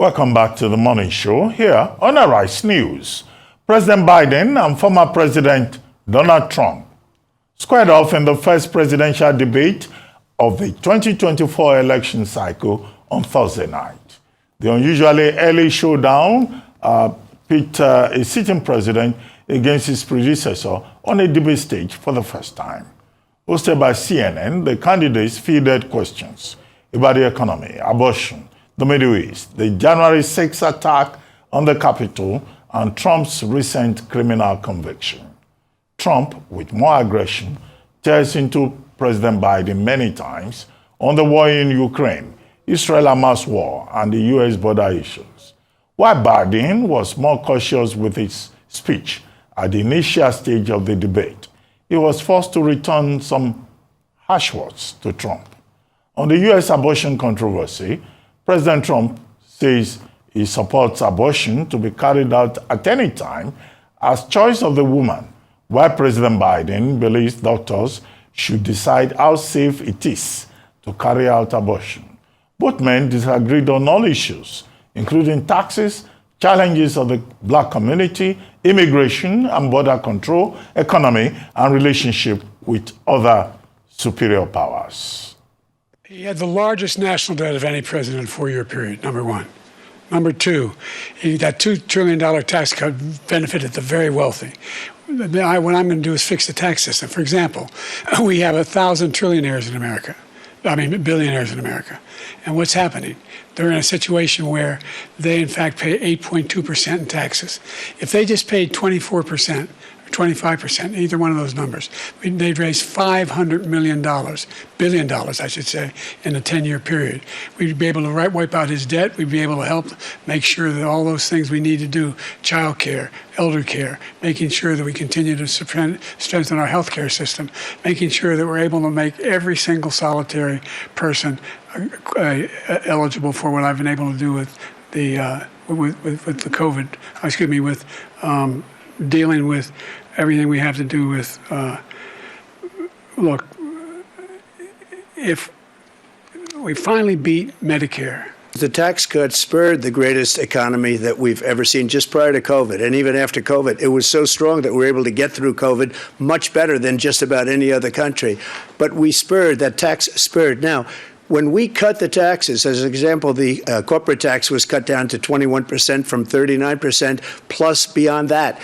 Welcome back to the morning show here on Arise News. President Biden and former President Donald Trump squared off in the first presidential debate of the 2024 election cycle on Thursday night. The unusually early showdown pit a sitting president against his predecessor on a debate stage for the first time. Hosted by CNN, the candidates fielded questions about the economy, abortion, the Middle East, the January 6 attack on the Capitol, and Trump's recent criminal conviction. Trump, with more aggression, tears into President Biden many times on the war in Ukraine, Israel-Hamas war, and the U.S. border issues. While Biden was more cautious with his speech at the initial stage of the debate, he was forced to return some harsh words to Trump. On the U.S. abortion controversy, President Trump says he supports abortion to be carried out at any time as choice of the woman, while President Biden believes doctors should decide how safe it is to carry out abortion. Both men disagreed on all issues, including taxes, challenges of the black community, immigration and border control, economy, and relationship with other superior powers. He had the largest national debt of any president in a four-year period, number one. Number two, that $2 trillion tax cut benefited the very wealthy. What I'm going to do is fix the tax system. For example, we have 1,000 billionaires in America. And what's happening? They're in a situation where they, in fact, pay 8.2% in taxes. If they just paid 24%, 25%, either one of those numbers, they'd raise $500 billion, I should say, in a 10-year period. We'd be able to wipe out his debt. We'd be able to help make sure that all those things we need to do, child care, elder care, making sure that we continue to strengthen our healthcare system, making sure that we're able to make every single solitary person eligible for what I've been able to do with the with the COVID, with dealing with everything we have to do with, look, if we finally beat Medicare. The tax cut spurred the greatest economy that we've ever seen just prior to COVID. And even after COVID, it was so strong that we were able to get through COVID much better than just about any other country. But that tax spurred. Now, when we cut the taxes, as an example, the corporate tax was cut down to 21% from 39%, plus beyond that.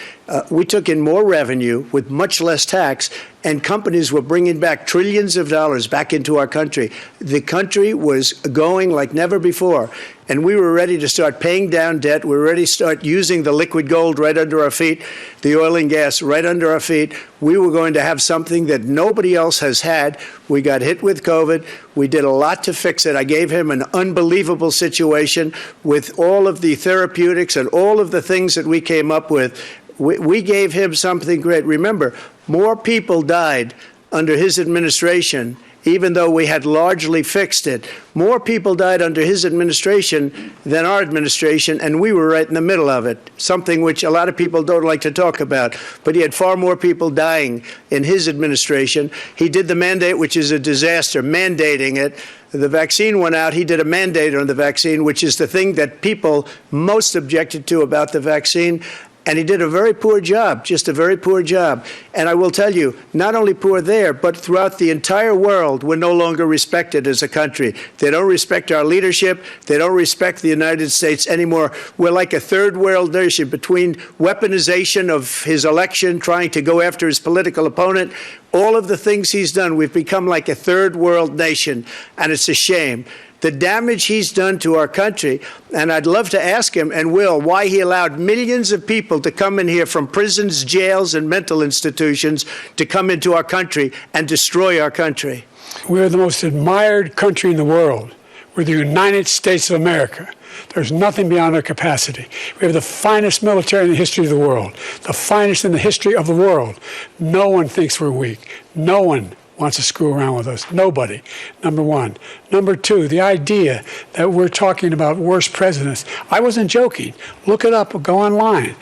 We took in more revenue with much less tax, and companies were bringing back trillions of dollars back into our country. The country was going like never before, and we were ready to start paying down debt. We were ready to start using the liquid gold right under our feet, the oil and gas right under our feet. We were going to have something that nobody else has had. We got hit with COVID. We did a lot to fix it. I gave him an unbelievable situation with all of the therapeutics and all of the things that we came up with. We gave him something great. Remember, more people died under his administration, even though we had largely fixed it. More people died under his administration than our administration, and we were right in the middle of it, something which a lot of people don't like to talk about. But he had far more people dying in his administration. He did the mandate, which is a disaster, mandating it. The vaccine went out. He did a mandate on the vaccine, which is the thing that people most objected to about the vaccine. And he did a very poor job, just a very poor job. And I will tell you, not only poor there, but throughout the entire world, we're no longer respected as a country. They don't respect our leadership. They don't respect the United States anymore. We're like a third world nation between weaponization of his election, trying to go after his political opponent, all of the things he's done. We've become like a third world nation, and it's a shame. The damage he's done to our country, and I'd love to ask him, and will, why he allowed millions of people to come in here from prisons, jails, and mental institutions to come into our country and destroy our country. We're the most admired country in the world. We're the United States of America. There's nothing beyond our capacity. We have the finest military in the history of the world, the finest in the history of the world. No one thinks we're weak. No one wants to screw around with us. Nobody, number one. Number two, the idea that we're talking about worst presidents. I wasn't joking. Look it up or go online.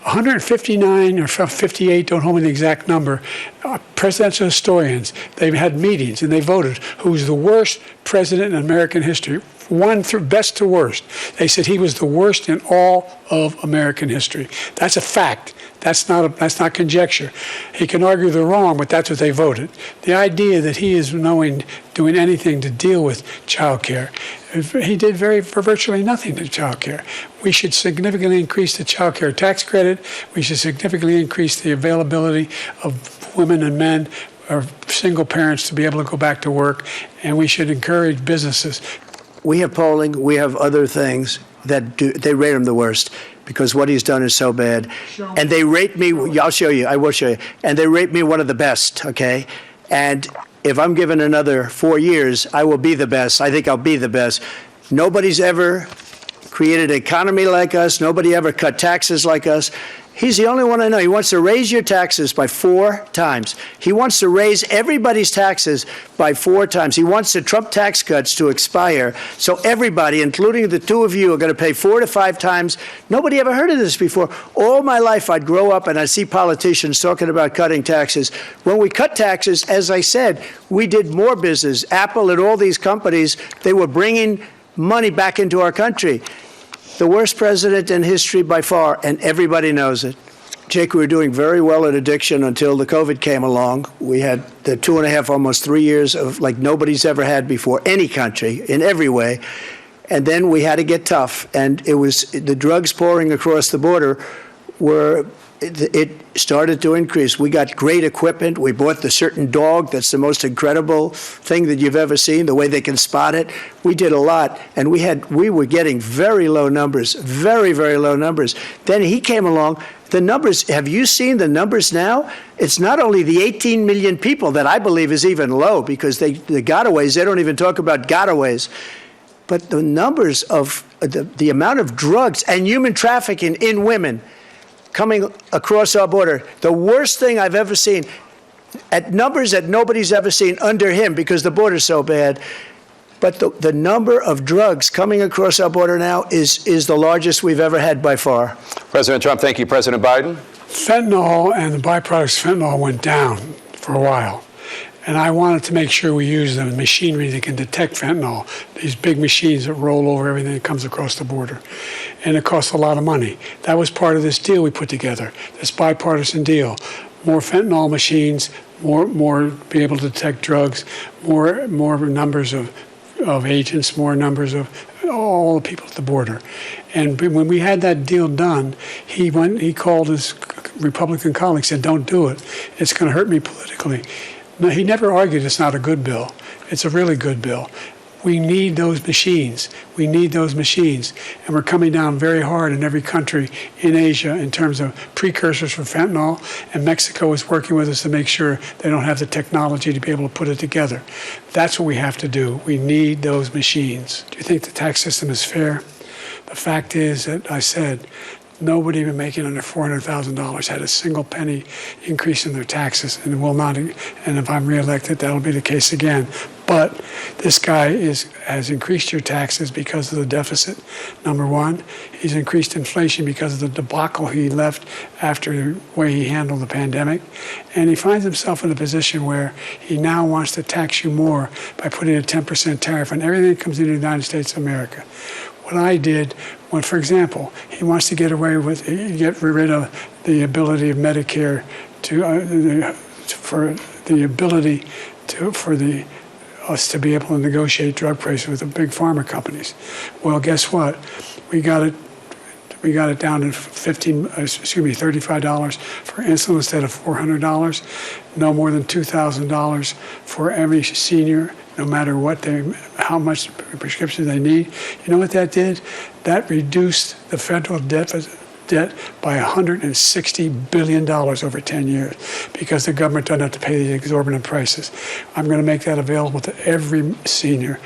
159 or 58, don't hold me the exact number, presidential historians, they've had meetings and they voted who's the worst president in American history. One through best to worst. They said he was the worst in all of American history. That's a fact. That's not conjecture. He can argue they're wrong, but that's what they voted. The idea that he is doing anything to deal with child care, he did for virtually nothing to child care. We should significantly increase the child care tax credit. We should significantly increase the availability of women and men or single parents to be able to go back to work, and we should encourage businesses. We have polling, we have other things that they rate him the worst because what he's done is so bad. And they rate me, I'll show you, I will show you. And they rate me one of the best, okay? And if I'm given another 4 years, I will be the best. I think I'll be the best. Nobody's ever created an economy like us. Nobody ever cut taxes like us. He's the only one I know. He wants to raise your taxes by 4 times. He wants to raise everybody's taxes by 4 times. He wants the Trump tax cuts to expire. So everybody, including the two of you, are going to pay 4 to 5 times. Nobody ever heard of this before. All my life, I'd grow up and I'd see politicians talking about cutting taxes. When we cut taxes, as I said, we did more business. Apple and all these companies, they were bringing money back into our country. The worst president in history by far, and everybody knows it. Jake, we were doing very well at addiction until the COVID came along. We had the 2.5, almost 3 years of like nobody's ever had before, any country, in every way. And then we had to get tough, and it was the drugs pouring across the border it started to increase. We got great equipment. We bought the certain dog that's the most incredible thing that you've ever seen, the way they can spot it. We did a lot, and we were getting very low numbers, very, very low numbers. Then he came along. The numbers, have you seen the numbers now? It's not only the 18 million people that I believe is even low because the gotaways, they don't even talk about gotaways. But the numbers of the amount of drugs and human trafficking in women coming across our border, the worst thing I've ever seen, at numbers that nobody's ever seen under him because the border's so bad. But the number of drugs coming across our border now is the largest we've ever had by far. President Trump, thank you. President Biden? Fentanyl and the byproducts of fentanyl went down for a while. And I wanted to make sure we use the machinery that can detect fentanyl, these big machines that roll over everything that comes across the border. And it costs a lot of money. That was part of this deal we put together, this bipartisan deal. More fentanyl machines, more be able to detect drugs, more numbers of agents, more numbers of all the people at the border. And when we had that deal done, he called his Republican colleagues, said, "Don't do it. It's going to hurt me politically." No, he never argued it's not a good bill. It's a really good bill. We need those machines. We need those machines. And we're coming down very hard in every country in Asia in terms of precursors for fentanyl. And Mexico is working with us to make sure they don't have the technology to be able to put it together. That's what we have to do. We need those machines. Do you think the tax system is fair? The fact is that I said, nobody even making under $400,000 had a single penny increase in their taxes and will not. And if I'm reelected, that'll be the case again. But this guy has increased your taxes because of the deficit, number one. He's increased inflation because of the debacle he left after the way he handled the pandemic. And he finds himself in a position where he now wants to tax you more by putting a 10% tariff on everything that comes into the United States of America. What I did, when, for example, he wants to get rid of the ability of Medicare for us to be able to negotiate drug prices with the big pharma companies. Well, guess what? We got it down to $35 for insulin instead of $400. No more than $2,000 for every senior, no matter how much prescription they need. You know what that did? That reduced the federal debt by $160 billion over 10 years because the government doesn't have to pay these exorbitant prices. I'm going to make that available to every senior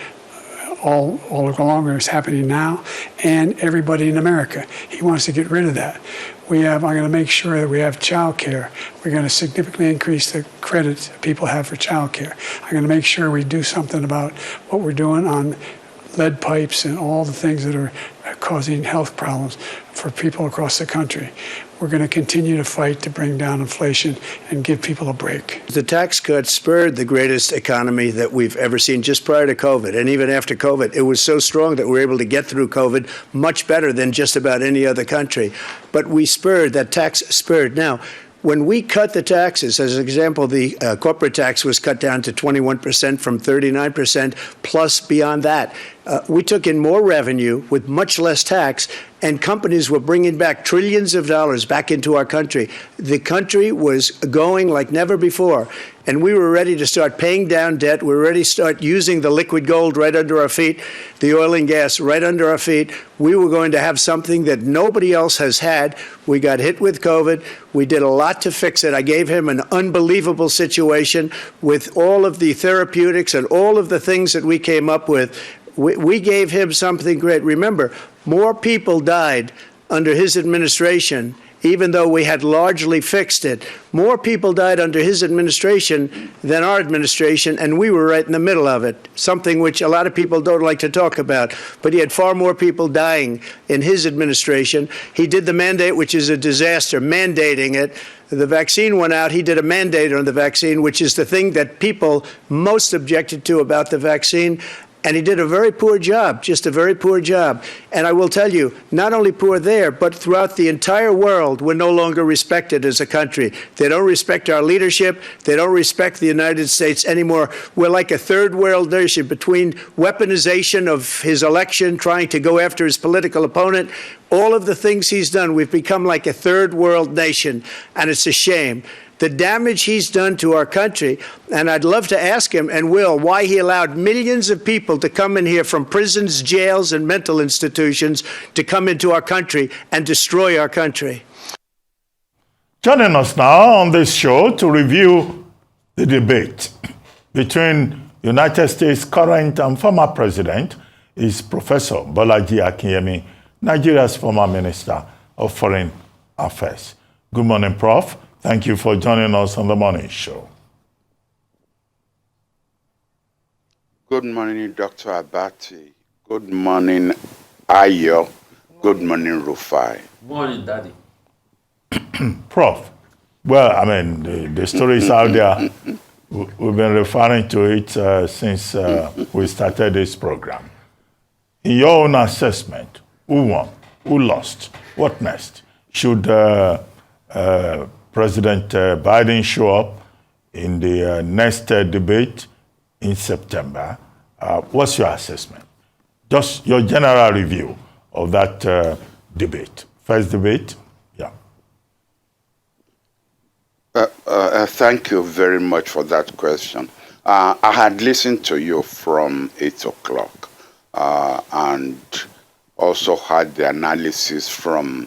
all along. It's happening now, and everybody in America. He wants to get rid of that. I'm going to make sure that we have child care. We're going to significantly increase the credit people have for child care. I'm going to make sure we do something about what we're doing on lead pipes and all the things that are causing health problems for people across the country. We're going to continue to fight to bring down inflation and give people a break. The tax cut spurred the greatest economy that we've ever seen just prior to COVID. And even after COVID, it was so strong that we were able to get through COVID much better than just about any other country. But that tax spurred. Now, when we cut the taxes, as an example, the corporate tax was cut down to 21% from 39%, plus beyond that. We took in more revenue with much less tax, and companies were bringing back trillions of dollars back into our country. The country was going like never before, and we were ready to start paying down debt. We were ready to start using the liquid gold right under our feet, the oil and gas right under our feet. We were going to have something that nobody else has had. We got hit with COVID. We did a lot to fix it. I gave him an unbelievable situation with all of the therapeutics and all of the things that we came up with. We gave him something great. Remember, more people died under his administration, even though we had largely fixed it. More people died under his administration than our administration, and we were right in the middle of it, something which a lot of people don't like to talk about. But he had far more people dying in his administration. He did the mandate, which is a disaster, mandating it. The vaccine went out. He did a mandate on the vaccine, which is the thing that people most objected to about the vaccine. And he did a very poor job, just a very poor job. And I will tell you, not only poor there, but throughout the entire world, we're no longer respected as a country. They don't respect our leadership. They don't respect the United States anymore. We're like a third world nation between weaponization of his election, trying to go after his political opponent, all of the things he's done. We've become like a third world nation, and it's a shame. The damage he's done to our country, and I'd love to ask him, and will, why he allowed millions of people to come in here from prisons, jails, and mental institutions to come into our country and destroy our country. Joining us now on this show to review the debate between United States current and former president is Professor Bolaji Akinyemi, Nigeria's former Minister of Foreign Affairs. Good morning, Prof. Thank you for joining us on the morning show. Good morning, Dr. Abati. Good morning, Ayo. Good morning, Rufai. Morning, Daddy. Prof, well, I mean, the story is out there. We've been referring to it since we started this program. In your own assessment, who won? Who lost? What next? Should President Biden show up in the next debate in September? What's your assessment? Just your general review of that debate. First debate, yeah. Thank you very much for that question. I had listened to you from 8 o'clock and also had the analysis from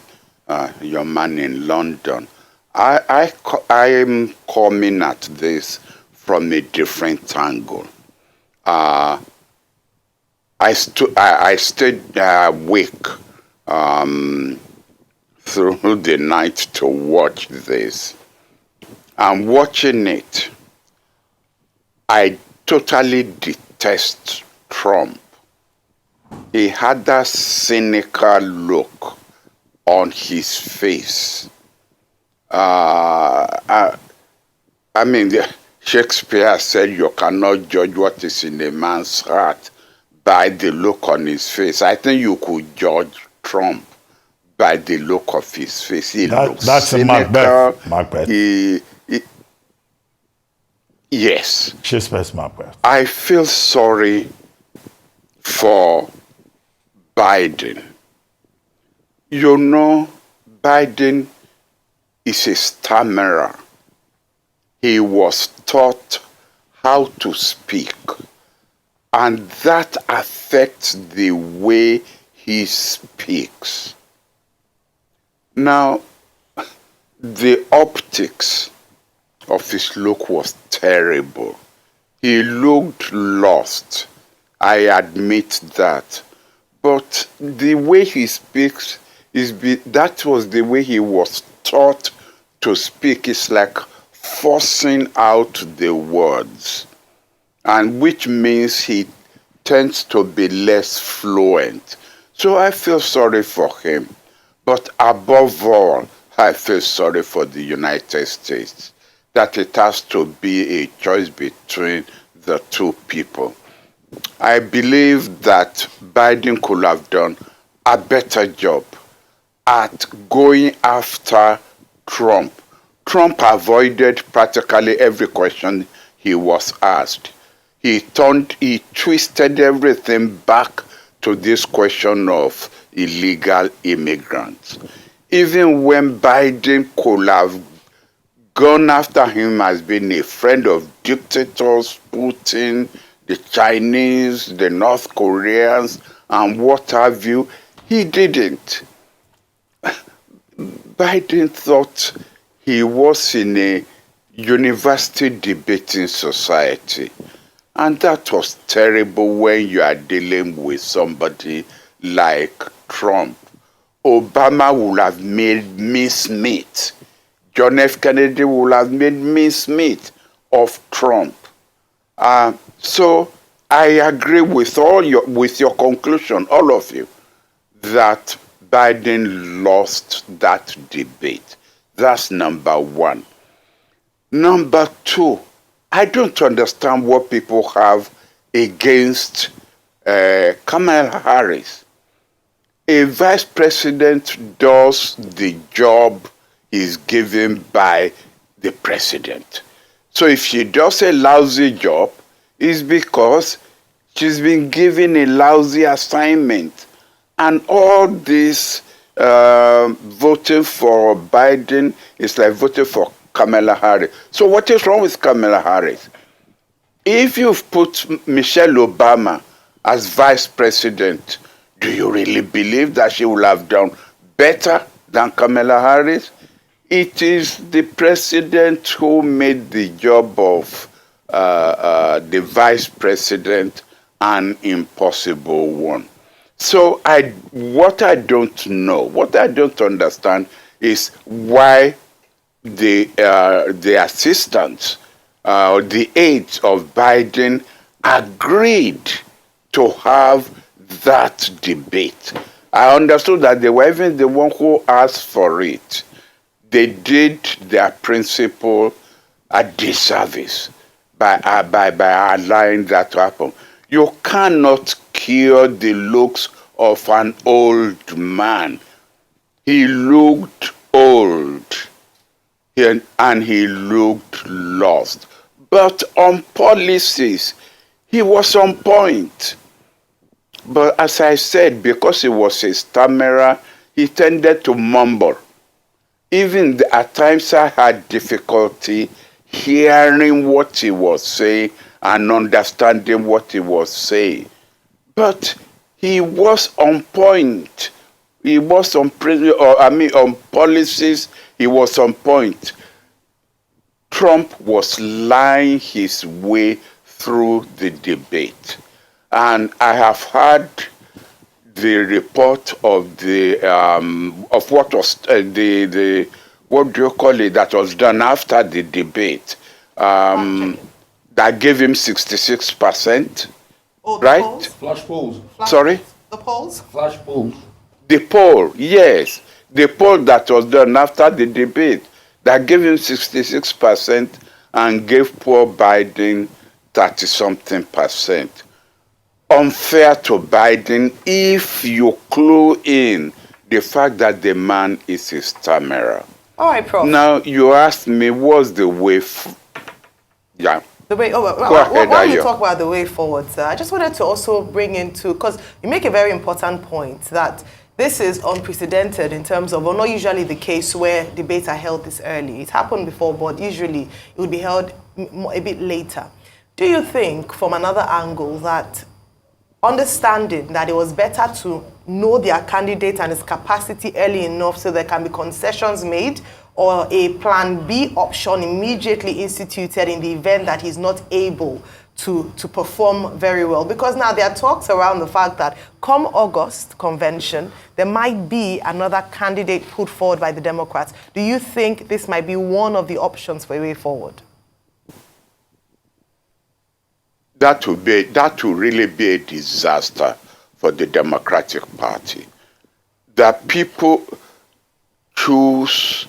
your man in London. I am coming at this from a different angle. I stayed awake through the night to watch this. And watching it, I totally detest Trump. He had that cynical look on his face. I mean, Shakespeare said you cannot judge what is in a man's heart by the look on his face. I think you could judge Trump by the look of his face. He looks that's cynical. Macbeth. Yes. Shakespeare's Macbeth. I feel sorry for Biden. You know, Biden is a stammerer. He was taught how to speak, and that affects the way he speaks. Now, the optics of his look was terrible. He looked lost. I admit that. But the way he speaks that was the way he was taught to speak. It's like forcing out the words, and which means he tends to be less fluent. So I feel sorry for him. But above all, I feel sorry for the United States, that it has to be a choice between the two people. I believe that Biden could have done a better job at going after Trump. Trump avoided practically every question he was asked. He twisted everything back to this question of illegal immigrants. Even when Biden could have gone after him as being a friend of dictators, Putin, the Chinese, the North Koreans, and what have you, he didn't. Biden thought he was in a university debating society. And that was terrible when you are dealing with somebody like Trump. Obama would have made mincemeat. John F. Kennedy would have made mincemeat of Trump. So I agree with your conclusion, all of you, that Biden lost that debate. That's number one. Number two, I don't understand what people have against Kamala Harris. A vice president does the job is given by the president. So if she does a lousy job, it's because she's been given a lousy assignment. And all this voting for Biden is like voting for Kamala Harris. So what is wrong with Kamala Harris? If you've put Michelle Obama as vice president, do you really believe that she will have done better than Kamala Harris? It is the president who made the job of the vice president an impossible one. So what I don't know, what I don't understand is why the assistants, the aides of Biden agreed to have that debate. I understood that they were even the one who asked for it. They did their principle a disservice by allowing that to happen. You cannot cure the looks of an old man. He looked old and he looked lost. But on policies, he was on point. But as I said, because he was a stammerer, he tended to mumble. Even at times I had difficulty hearing what he was saying and understanding what he was saying. But he was on point. He was on policies, he was on point. Trump was lying his way through the debate. And I have heard the report of the of what was the what do you call it, that was done after the debate, that gave him 66%. Oh, the right? polls? Flash polls. Sorry? The polls? Flash polls. The poll, yes. The poll that was done after the debate that gave him 66% and gave poor Biden 30-something%. Unfair to Biden if you clue in the fact that the man is a stammerer. All right, Prof. Now, you asked me, what's the way yeah. The way, Go ahead, while you Ayo. talk about the way forward, sir, I just wanted to also bring into, because you make a very important point that this is unprecedented in terms of, well, not usually the case where debates are held this early. It's happened before, but usually it would be held a bit later. Do you think, from another angle, that understanding that it was better to know their candidate and his capacity early enough so there can be concessions made, or a plan B option immediately instituted in the event that he's not able to perform very well? Because now there are talks around the fact that come August convention, there might be another candidate put forward by the Democrats. Do you think this might be one of the options for a way forward? That will really be a disaster for the Democratic Party. That people choose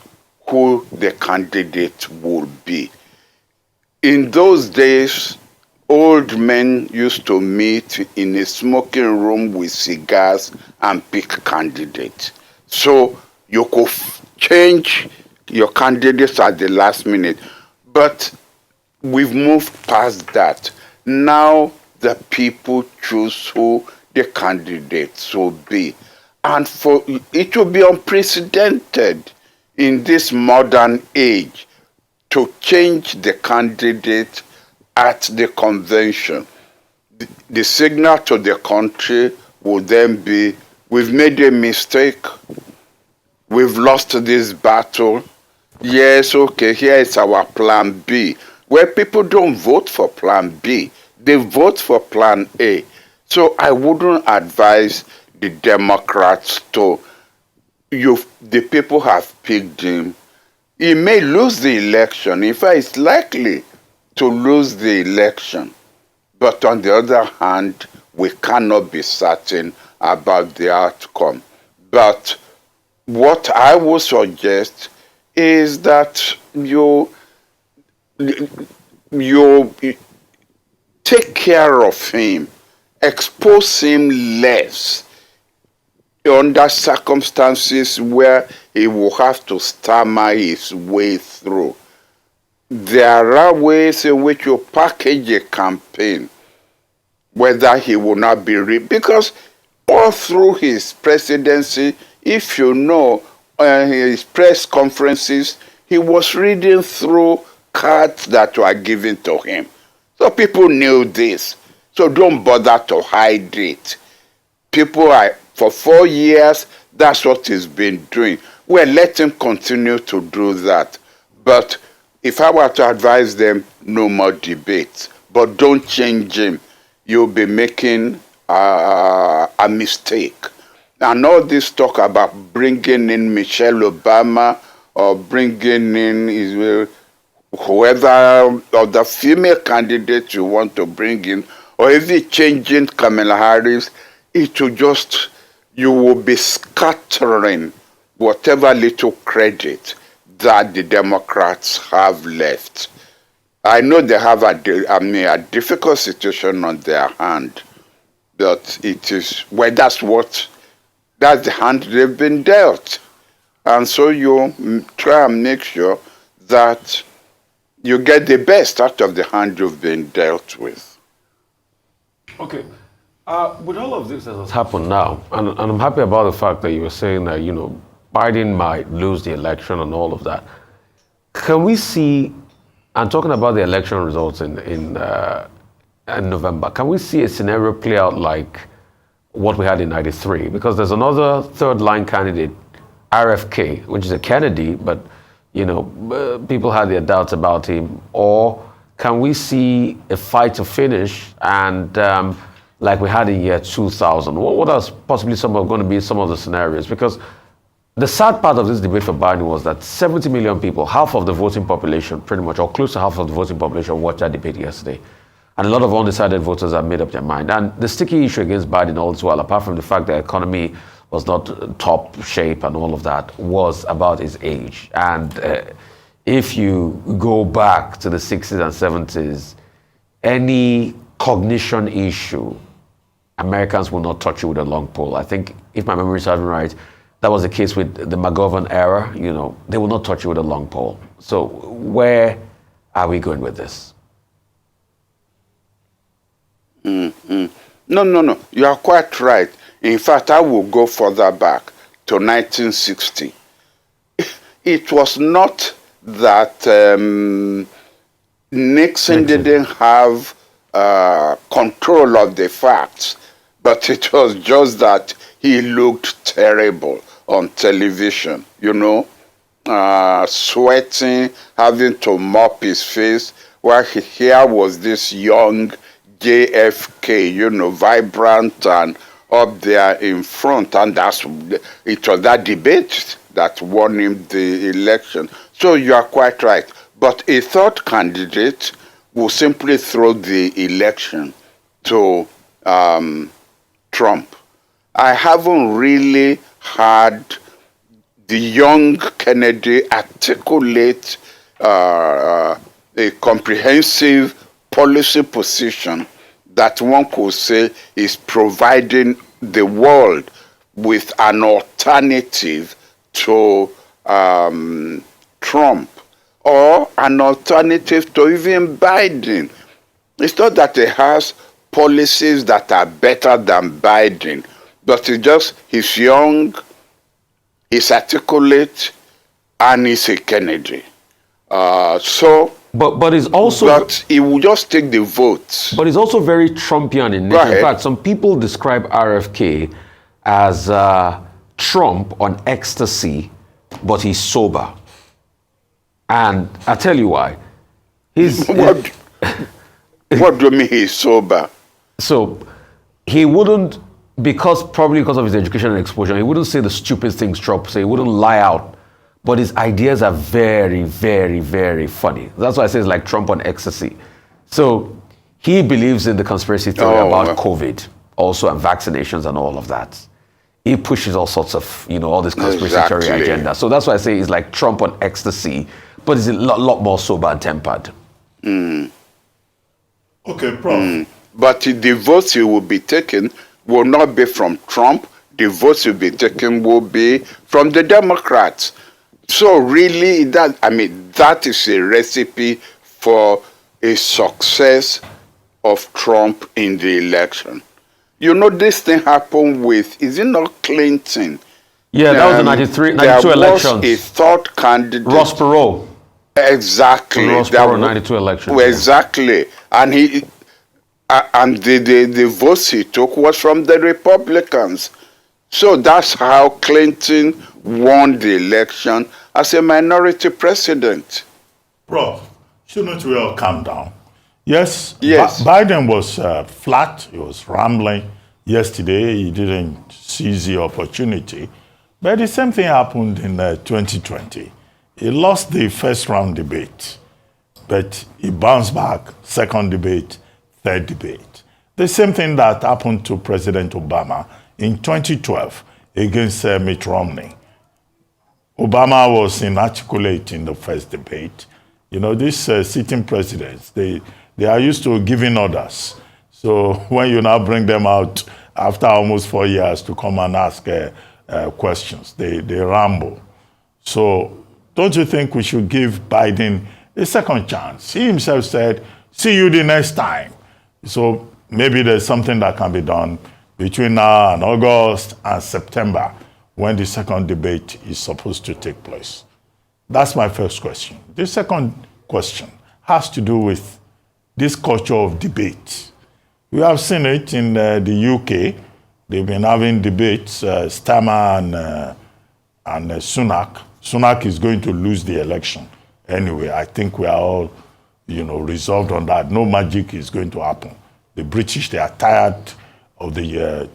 who the candidate will be. In those days, old men used to meet in a smoking room with cigars and pick candidates. So you could change your candidates at the last minute. But we've moved past that. Now the people choose who the candidates will be. And for it will be unprecedented in this modern age to change the candidate at the convention. The signal to the country will then be, we've made a mistake, we've lost this battle. Yes, okay, here is our plan B. Where people don't vote for plan B, they vote for plan A. So I wouldn't advise the Democrats to, the people have picked him. He may lose the election. In fact, it's likely to lose the election. But on the other hand, we cannot be certain about the outcome. But what I would suggest is that you take care of him, expose him less under circumstances where he will have to stammer his way through. There are ways in which you package a campaign, whether he will not be because all through his presidency, if you know his press conferences, he was reading through cards that were given to him. So people knew this. So don't bother to hide it. For 4 years, that's what he's been doing. Well, let him continue to do that. But if I were to advise them, no more debates. But don't change him. You'll be making a mistake. And all this talk about bringing in Michelle Obama or bringing in whoever or the female candidate you want to bring in, or even changing Kamala Harris, you will be scattering whatever little credit that the Democrats have left. I know they have a difficult situation on their hand, but that's the hand they've been dealt. And so you try and make sure that you get the best out of the hand you've been dealt with. Okay. With all of this that has happened now, and I'm happy about the fact that you were saying that, Biden might lose the election and all of that. Can we see, and talking about the election results in November, can we see a scenario play out like what we had in '93? Because there's another third line candidate, RFK, which is a Kennedy, but people had their doubts about him. Or can we see a fight to finish and like we had in year 2000? What are possibly going to be some of the scenarios? Because the sad part of this debate for Biden was that 70 million people, half of the voting population, pretty much, or close to half of the voting population, watched that debate yesterday. And a lot of undecided voters have made up their mind. And the sticky issue against Biden all as well, apart from the fact that the economy was not top shape and all of that, was about his age. And if you go back to the 60s and 70s, any cognition issue, Americans will not touch you with a long pole. I think, if my memory serves me right, that was the case with the McGovern era. They will not touch you with a long pole. So where are we going with this? No. You are quite right. In fact, I will go further back to 1960. It was not that Nixon didn't have control of the facts, but it was just that he looked terrible on television, sweating, having to mop his face, while here was this young JFK, vibrant and up there in front, and it was that debate that won him the election. So you are quite right. But a third candidate will simply throw the election to Trump. I haven't really heard the young Kennedy articulate a comprehensive policy position that one could say is providing the world with an alternative to Trump, or an alternative to even Biden. It's not that he has policies that are better than Biden, but he's young, he's articulate, and he's a Kennedy. But he's also... But he will just take the votes. But he's also very Trumpian in nature. In fact, some people describe RFK as Trump on ecstasy, but he's sober. And I tell you why. What do you mean he's sober? So he wouldn't, probably because of his education and exposure, he wouldn't say the stupid things Trump say. He wouldn't lie out. But his ideas are very, very, very funny. That's why I say it's like Trump on ecstasy. So he believes in the conspiracy theory about COVID also, and vaccinations and all of that. He pushes all sorts of, all this conspiracy theory agenda. So that's why I say he's like Trump on ecstasy, but he's a lot more sober and tempered. Okay, Prof. But the votes he will be taking will not be from Trump. The votes he will be taking will be from the Democrats. So really, that is a recipe for a success of Trump in the election. This thing happened with, is it not Clinton? Yeah, that was the 92 elections. There was a third candidate. Ross Perot. Exactly. Ross Perot, 92 elections. Exactly. And the votes he took was from the Republicans. So that's how Clinton won the election as a minority president. Prof, shouldn't we all calm down? Yes. Biden was flat. He was rambling yesterday. He didn't seize the opportunity. But the same thing happened in 2020. He lost the first round debate, but he bounced back, second debate, third debate. The same thing that happened to President Obama in 2012 against Mitt Romney. Obama was inarticulate in the first debate. These sitting presidents, they are used to giving orders. So when you now bring them out after almost 4 years to come and ask questions, they ramble. So don't you think we should give Biden a second chance? He himself said, see you the next time. So maybe there's something that can be done between now and August and September, when the second debate is supposed to take place. That's my first question. The second question has to do with this culture of debate. We have seen it in the UK. They've been having debates, Stammerer and Sunak. Sunak is going to lose the election. Anyway, I think we are all, resolved on that. No magic is going to happen. The British, they are tired of the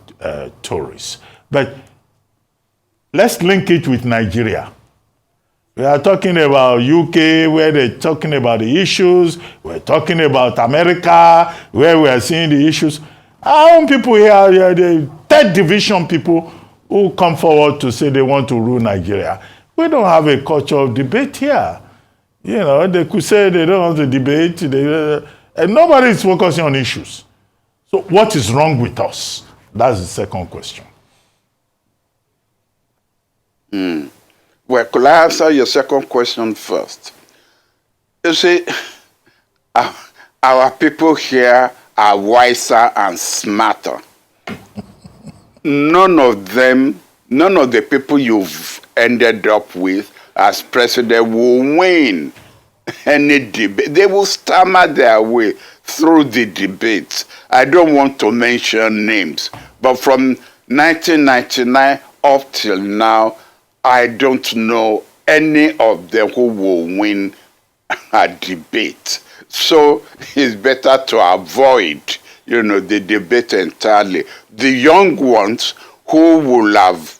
Tories. But let's link it with Nigeria. We are talking about UK, where they're talking about the issues. We're talking about America, where we are seeing the issues. Our own people here, the third division people who come forward to say they want to rule Nigeria. We don't have a culture of debate here. They could say they don't want to debate, and nobody is focusing on issues. So what is wrong with us? That's the second question. Well, could I answer your second question first? You see, our people here are wiser and smarter. None of the people you've ended up with as president will win any debate. They will stammer their way through the debates. I don't want to mention names, but from 1999 up till now, I don't know any of them who will win a debate. So it's better to avoid, the debate entirely. The young ones who will have,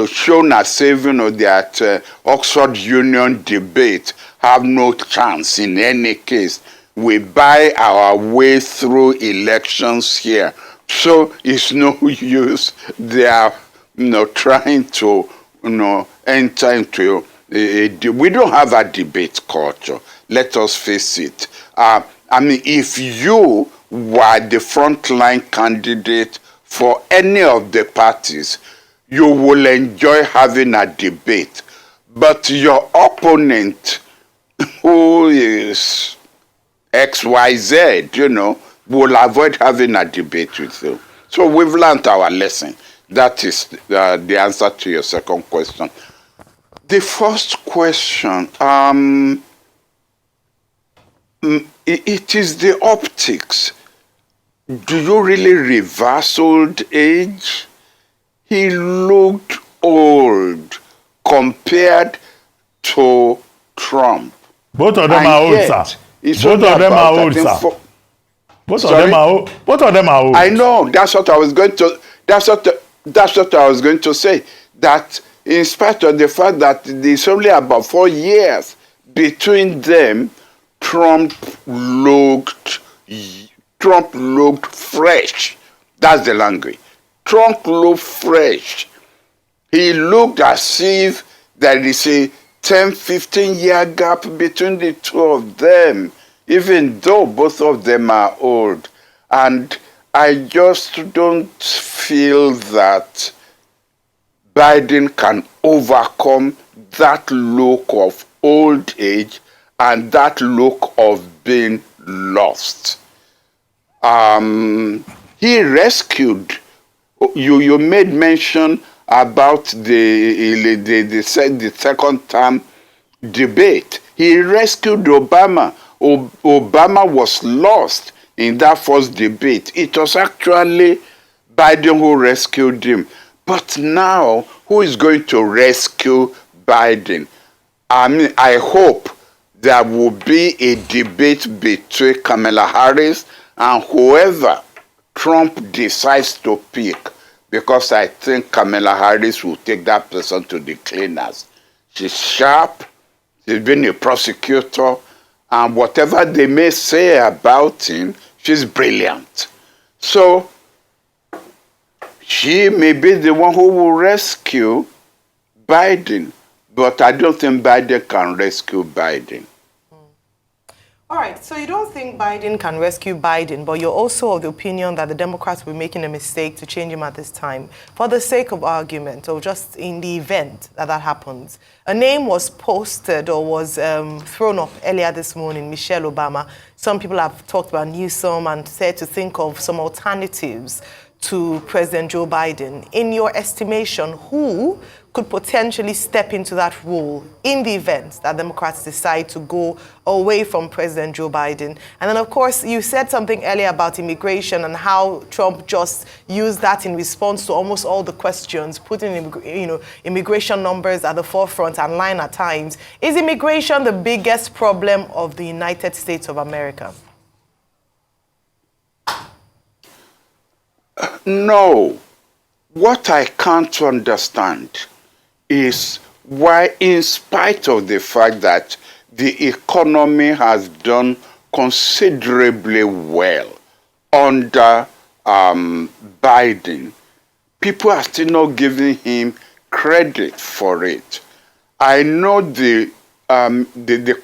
shown as if, that Oxford Union debate have no chance in any case. We buy our way through elections here. So it's no use. They are, trying to, enter into we don't have a debate culture. Let us face it. If you were the frontline candidate for any of the parties, you will enjoy having a debate. But your opponent, who is XYZ, will avoid having a debate with you. So we've learned our lesson. That is the answer to your second question. The first question, it is the optics. Do you really reverse old age? He looked old compared to Trump. Both of them are old, sir. Both of them are old, sir. Both of them are old. I know. That's what I was going to. That's what I was going to say. That in spite of the fact that there's only about 4 years between them, Trump looked fresh. That's the language. Trump looked fresh. He looked as if there is a 10, 15-year gap between the two of them, even though both of them are old. And I just don't feel that Biden can overcome that look of old age and that look of being lost. He rescued, you made mention about the second term debate. He rescued Obama. Obama was lost in that first debate. It was actually Biden who rescued him. But now, who is going to rescue Biden? I hope there will be a debate between Kamala Harris and whoever Trump decides to pick, because I think Kamala Harris will take that person to the cleaners. She's sharp, she's been a prosecutor, and whatever they may say about him, she's brilliant. So she may be the one who will rescue Biden, but I don't think Biden can rescue Biden. All right, so you don't think Biden can rescue Biden, but you're also of the opinion that the Democrats will be making a mistake to change him at this time. For the sake of argument, or just in the event that that happens, a name was posted or was thrown up earlier this morning, Michelle Obama. Some people have talked about Newsom and said to think of some alternatives to President Joe Biden. In your estimation, who could potentially step into that role in the event that Democrats decide to go away from President Joe Biden? And then, of course, you said something earlier about immigration and how Trump just used that in response to almost all the questions, putting immigration numbers at the forefront and lying at times. Is immigration the biggest problem of the United States of America? No. What I can't understand is why, in spite of the fact that the economy has done considerably well under Biden, people are still not giving him credit for it. I know the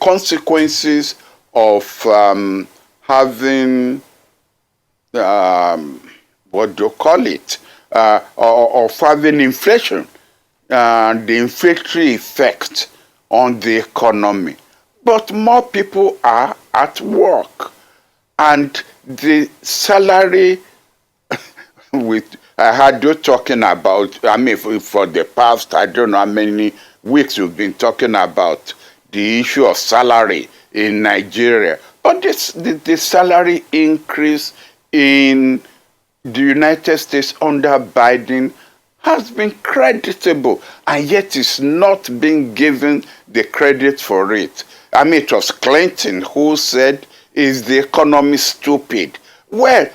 consequences of having what do you call it? Of having inflation, the inflationary effect on the economy. But more people are at work, and the salary, I heard you talking about, for the past, I don't know how many weeks you've been talking about the issue of salary in Nigeria. But the salary increase in the United States under Biden has been creditable, and yet is not being given the credit for it. I mean, it was Clinton who said, "Is the economy stupid?" Well,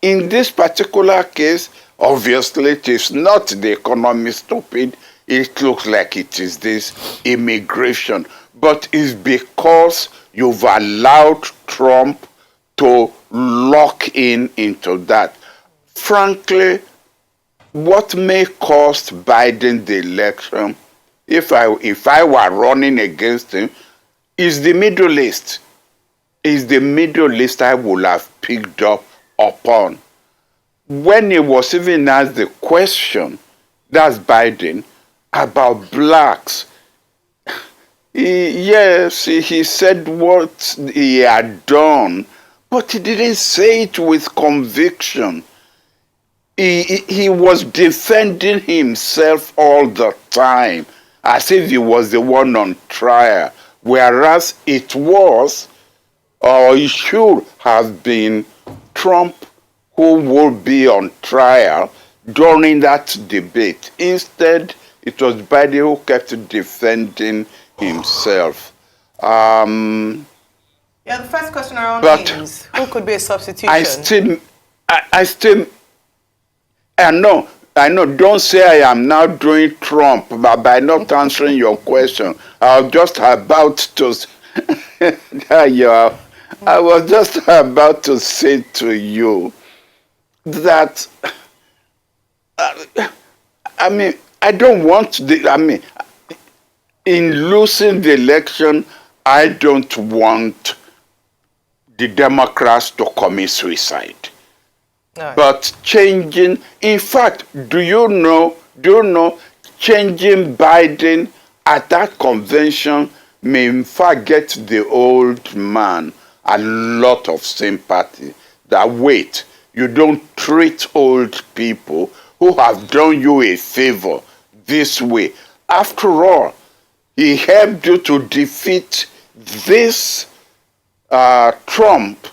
in this particular case, obviously it is not the economy stupid. It looks like it is this immigration. But it's because you've allowed Trump to lock in into that. Frankly, what may cost Biden the election, if I were running against him, is the Middle East. Is the Middle East I would have picked up upon. When he was even asked the question, that's Biden, about blacks, he said what he had done, but he didn't say it with conviction. He was defending himself all the time, as if he was the one on trial, whereas it was, or it should have been, Trump who would be on trial during that debate. Instead, it was Biden who kept defending himself. Yeah, the first question around names. Who could be a substitution? I know, don't say I am now doing Trump, but by not answering your question, I was just about to, I was just about to say to you that, I mean, I don't want in losing the election, I don't want the Democrats to commit suicide. No. But changing, in fact, do you know, changing Biden at that convention may in fact get the old man a lot of sympathy. That wait, you don't treat old people who have done you a favor this way. After all, he helped you to defeat this Trump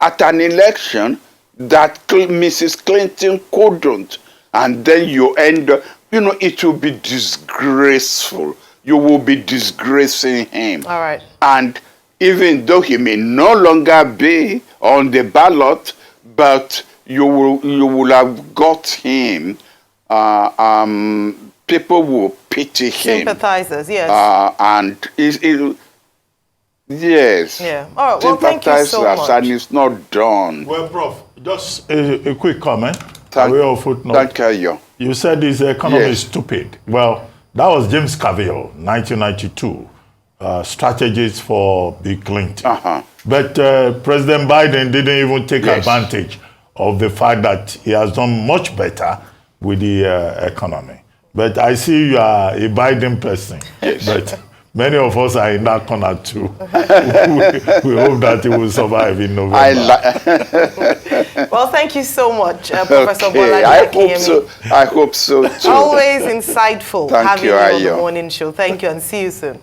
at an election that Mrs. Clinton couldn't. And then you end up, it will be disgraceful. You will be disgracing him. All right. And even though he may no longer be on the ballot, but you will have got him. People will pity him. Sympathizers, yes. Yes. Yeah. All right. Well, thank you so much. And it's not done. Well, Prof, just a quick comment. Thank you. You said this economy is stupid. Well, that was James Carville, 1992, strategies for Bill Clinton. But President Biden didn't even take advantage of the fact that he has done much better with the economy. But I see you are a Biden person. Yes. But many of us are in that corner too. we hope that he will survive in November. Well, thank you so much, Professor Bolaji Akinyemi. I hope so too. Always insightful having you on the morning show. Thank you and see you soon.